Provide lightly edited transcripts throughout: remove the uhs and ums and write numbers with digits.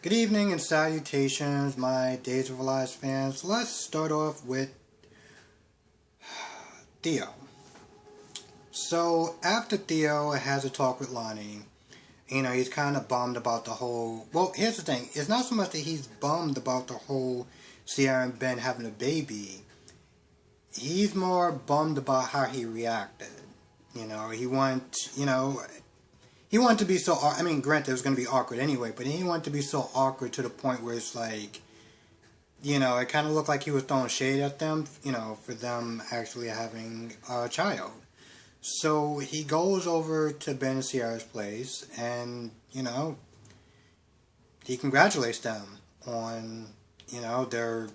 Good evening and salutations, my Days of Our Lives fans. Let's start off with Theo. So, after Theo has a talk with Lonnie, he's kind of bummed about the whole. Well, here's the thing: it's not so much that he's bummed about the whole Sierra and Ben having a baby. He's more bummed about how he reacted. He wanted to be so. I mean, granted, it was going to be awkward anyway, but he wanted to be so awkward to the point where it's like, it kind of looked like he was throwing shade at them, for them actually having a child. So he goes over to Ben and Sierra's place, and he congratulates them on, their,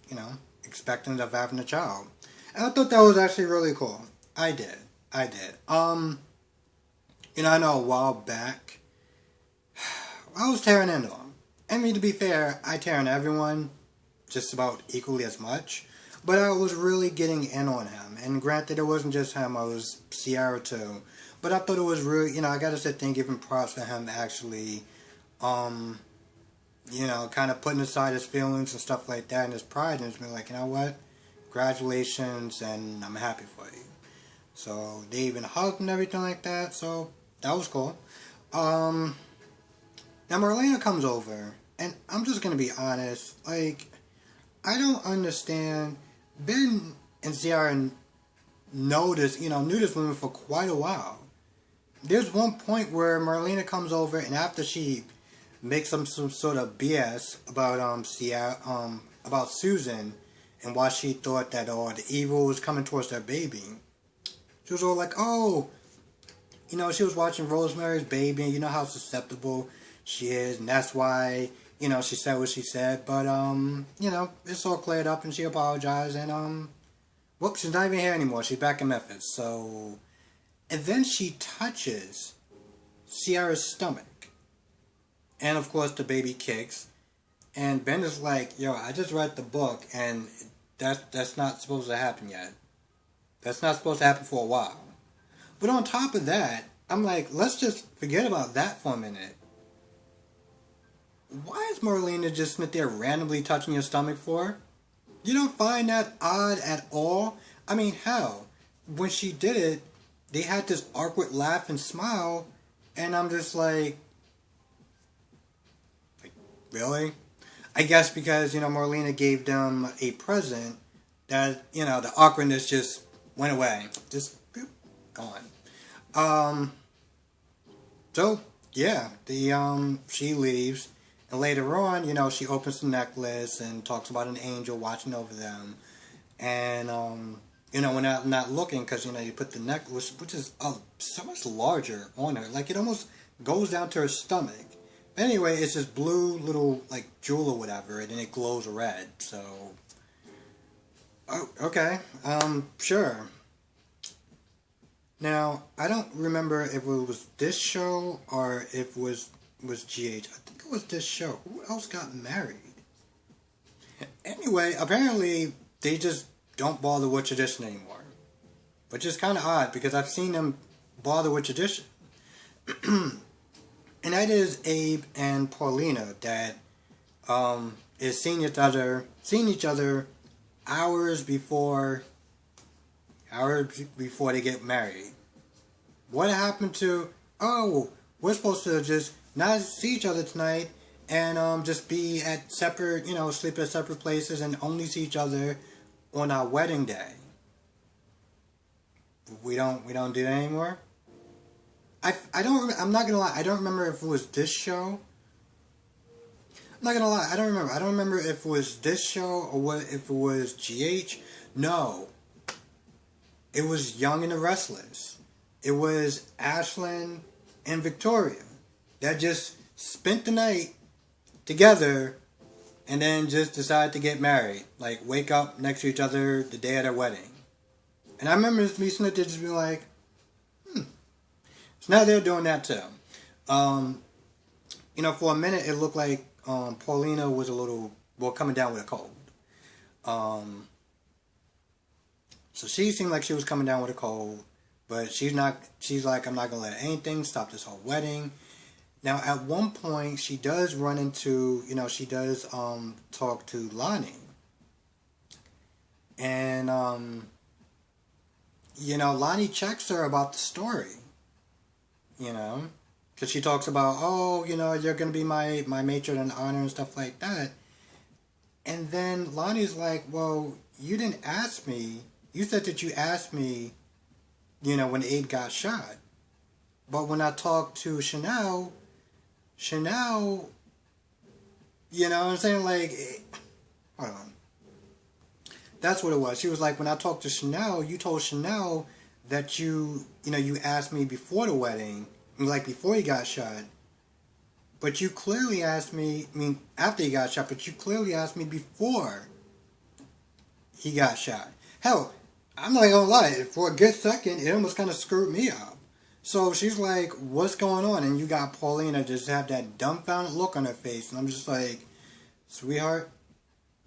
you know, expecting of having a child. And I thought that was actually really cool. I did. I did. I know a while back, I was tearing into him. I mean, to be fair, I tear into everyone just about equally as much. But I was really getting in on him. And granted, it wasn't just him, I was Sierra too. But I thought it was really, I gotta sit there and give him props for him actually, kind of putting aside his feelings and stuff like that and his pride and just being like, you know what? Congratulations, and I'm happy for you. So they even hugged and everything like that, so that was cool. Now Marlena comes over, and I'm just gonna be honest, like, I don't understand. Ben and Ciara knew this woman for quite a while. There's one point where Marlena comes over, and after she makes some sort of BS about about Susan and why she thought that the evil was coming towards their baby, she was all like, "Oh, she was watching Rosemary's Baby, and you know how susceptible she is, and that's why." She said what she said, but, it's all cleared up and she apologized and, whoops, she's not even here anymore. She's back in Memphis, so. And then she touches Ciara's stomach. And, of course, the baby kicks. And Ben is like, yo, I just read the book and that's not supposed to happen yet. That's not supposed to happen for a while. But on top of that, I'm like, let's just forget about that for a minute. Why is Marlena just sit there randomly touching your stomach for? You don't find that odd at all? I mean, hell, when she did it, they had this awkward laugh and smile, and I'm just like, really? I guess because, Marlena gave them a present that, the awkwardness just went away. Just, boop, gone. So, yeah, she leaves. And later on, she opens the necklace and talks about an angel watching over them. And, when they're not looking, because, you put the necklace, which is so much larger on her. Like, it almost goes down to her stomach. But anyway, it's this blue little, like, jewel or whatever, and then it glows red. So, oh, okay. Sure. Now, I don't remember if it was this show or if it was GH. I think it was this show. Who else got married? Anyway, apparently they just don't bother with tradition anymore. Which is kind of odd because I've seen them bother with tradition. And that is Abe and Paulina that is seeing each other hours before they get married. What happened to, we're supposed to just not see each other tonight and just be at separate, sleep at separate places and only see each other on our wedding day. We don't do that anymore. I'm not gonna lie, I don't remember if it was this show. I'm not gonna lie, I don't remember. I don't remember if it was this show or if it was GH. No. It was Young and the Restless. It was Ashlyn and Victoria that just spent the night together and then just decided to get married. Like, wake up next to each other the day of their wedding. And I remember me sitting there just being like, So now they're doing that too. For a minute it looked like Paulina was coming down with a cold. So she seemed like she was coming down with a cold, but she's like, I'm not gonna let anything stop this whole wedding. Now, at one point, she does run into, she does talk to Lonnie, and Lonnie checks her about the story, you know, because she talks about, oh, you're gonna be my matron in honor and stuff like that, and then Lonnie's like, well, you didn't ask me. You said that you asked me, when Abe got shot, but when I talked to Chanel, you know what I'm saying? Like, hold on. That's what it was. She was like, when I talked to Chanel, you told Chanel that you asked me before the wedding, like before he got shot. But you clearly asked me, after he got shot, but you clearly asked me before he got shot. Hell, I'm not gonna lie, for a good second, it almost kind of screwed me up. So she's like, what's going on? And you got Paulina just have that dumbfounded look on her face. And I'm just like, sweetheart,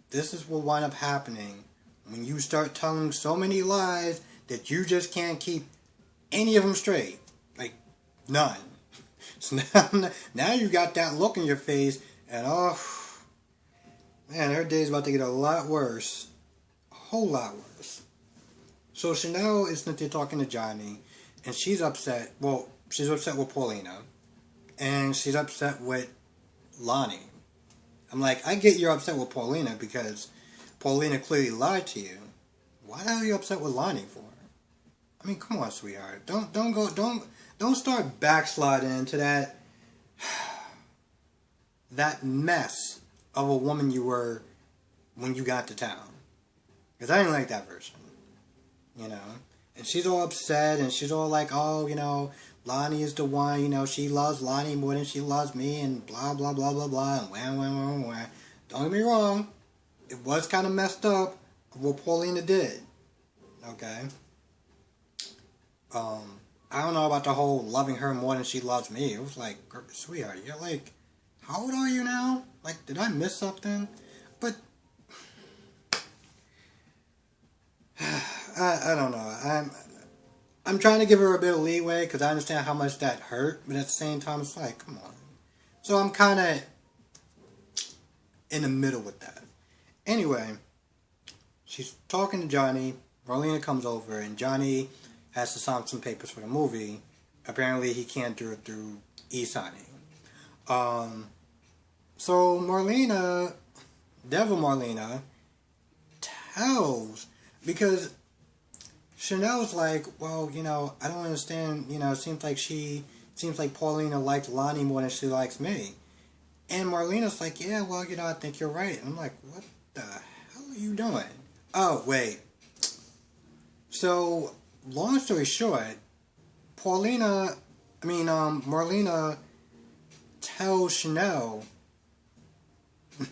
this is what wind up happening when you start telling so many lies that you just can't keep any of them straight. Like, none. So now you got that look in your face, and oh, man, her day's about to get a lot worse. A whole lot worse. So Chanel is Cynthia talking to Johnny, and she's upset. Well, she's upset with Paulina, and she's upset with Lonnie. I'm like, I get you're upset with Paulina because Paulina clearly lied to you. Why the hell are you upset with Lonnie for? I mean, come on, sweetheart. Don't start backsliding into that mess of a woman you were when you got to town. Because I didn't like that version. And she's all upset, and she's all like, oh, Lonnie is the one, she loves Lonnie more than she loves me, and blah, blah, blah, blah, blah, and wah, wah, wah, wah. Don't get me wrong. It was kind of messed up what Paulina did. Okay? I don't know about the whole loving her more than she loves me. It was like, sweetheart, you're like, how old are you now? Like, did I miss something? But I don't know. I'm trying to give her a bit of leeway because I understand how much that hurt, but at the same time, it's like, come on. So I'm kind of in the middle with that. Anyway, she's talking to Johnny. Marlena comes over, and Johnny has to sign some papers for the movie. Apparently, he can't do it through e-signing. So Marlena, Devil Marlena, tells, because Chanel's like, well, I don't understand, it seems like Paulina likes Lonnie more than she likes me. And Marlena's like, yeah, well, I think you're right. And I'm like, what the hell are you doing? Oh, wait. So, long story short, Marlena tells Chanel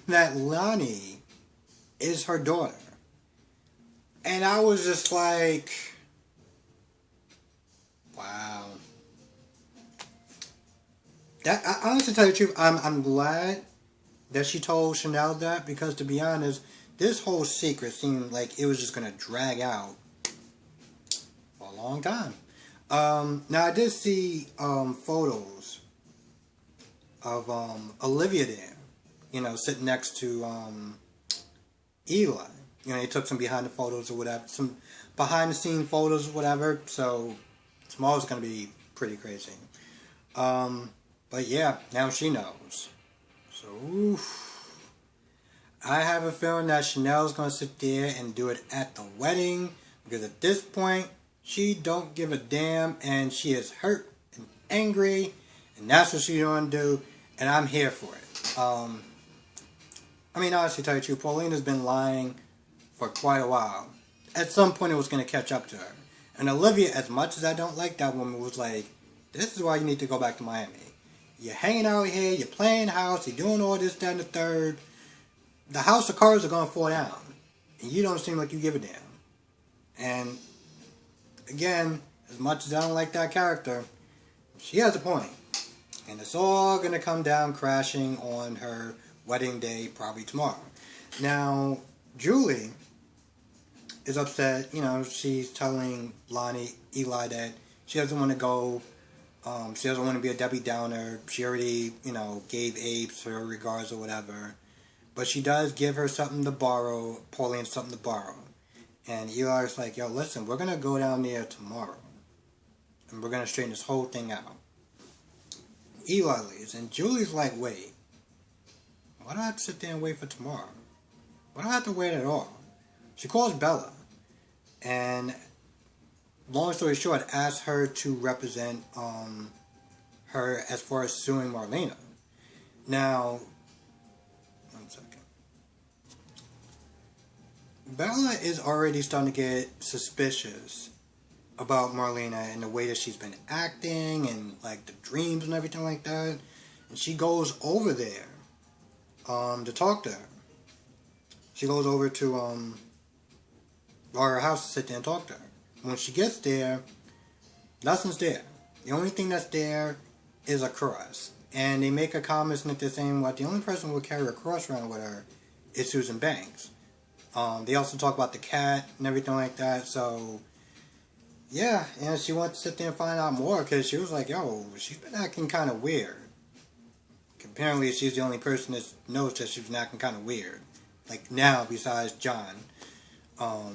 that Lonnie is her daughter. And I was just like, wow. That, I honestly tell you the truth, I'm glad that she told Chanel that, because to be honest, this whole secret seemed like it was just going to drag out for a long time. Now I did see photos of Olivia there, sitting next to Eli. They took some behind the photos or whatever, some behind the scene photos or whatever. So tomorrow's gonna be pretty crazy. But yeah, now she knows. So oof. I have a feeling that Chanel's gonna sit there and do it at the wedding, because at this point she don't give a damn, and she is hurt and angry, and that's what she's gonna do, and I'm here for it. Honestly, tell you the truth, Paulina's been lying for quite a while. At some point, it was going to catch up to her. And Olivia, as much as I don't like that woman, was like, this is why you need to go back to Miami. You're hanging out here, you're playing house, you're doing all this, that, and the third. The house of cards are going to fall down. And you don't seem like you give a damn. And, again, as much as I don't like that character, she has a point. And it's all going to come down crashing on her wedding day, probably tomorrow. Now, Julie is upset. She's telling Eli that she doesn't want to go She doesn't want to be a Debbie Downer. She already, gave Abe her regards or whatever. But she does give her something to borrow, Pauline something to borrow. And Eli's like, yo, listen, we're going to go down there tomorrow. And we're going to straighten this whole thing out. Eli leaves. And Julie's like, wait. Why do I have to sit there and wait for tomorrow? Why do I have to wait at all? She calls Bella. And long story short, asks her to represent her as far as suing Marlena. Now, one second. Bella is already starting to get suspicious about Marlena and the way that she's been acting and like the dreams and everything like that. And she goes over there to talk to her. She goes over to her house to sit there and talk to her. When she gets there, nothing's there. The only thing that's there is a cross. And they make a comment that they're saying, well, the only person who would carry a cross around with her is Susan Banks. They also talk about the cat and everything like that. So, yeah, and she wants to sit there and find out more because she was like, yo, she's been acting kind of weird. Apparently, she's the only person that knows that she's been acting kind of weird. Like, now, besides John. What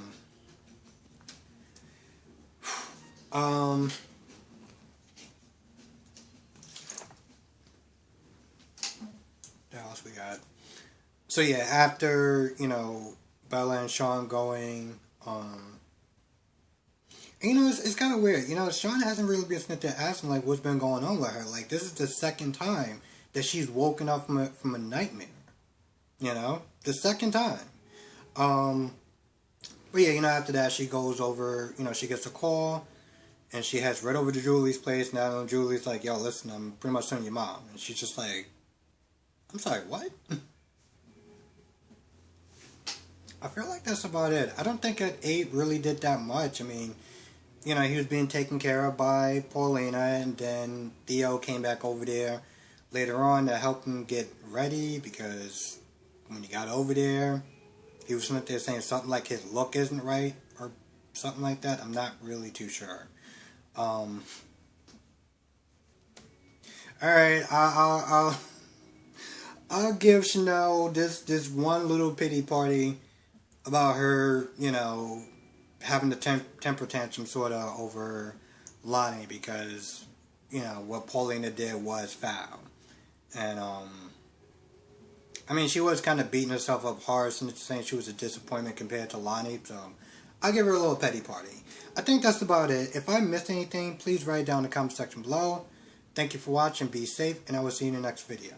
else we got? So, yeah, after, Bella and Sean going, it's kind of weird. Sean hasn't really been sitting there asking, like, what's been going on with her. Like, this is the second time that she's woken up from a nightmare. The second time. But yeah, after that, she goes over, she gets a call, and she heads right over to Julie's place. Now, Julie's like, yo, listen, I'm pretty much suing your mom. And she's just like, I'm sorry, what? I feel like that's about it. I don't think that Abe really did that much. I mean, he was being taken care of by Paulina, and then Theo came back over there later on to help him get ready, because when he got over there, he was sitting there saying something like his look isn't right, or something like that. I'm not really too sure. Alright, I'll give Chanel this one little pity party about her, having the temper tantrum sort of over Lonnie, because, what Paulina did was foul. And, I mean, she was kind of beating herself up hard, saying she was a disappointment compared to Lonnie, so I'll give her a little petty party. I think that's about it. If I missed anything, please write it down in the comment section below. Thank you for watching, be safe, and I will see you in the next video.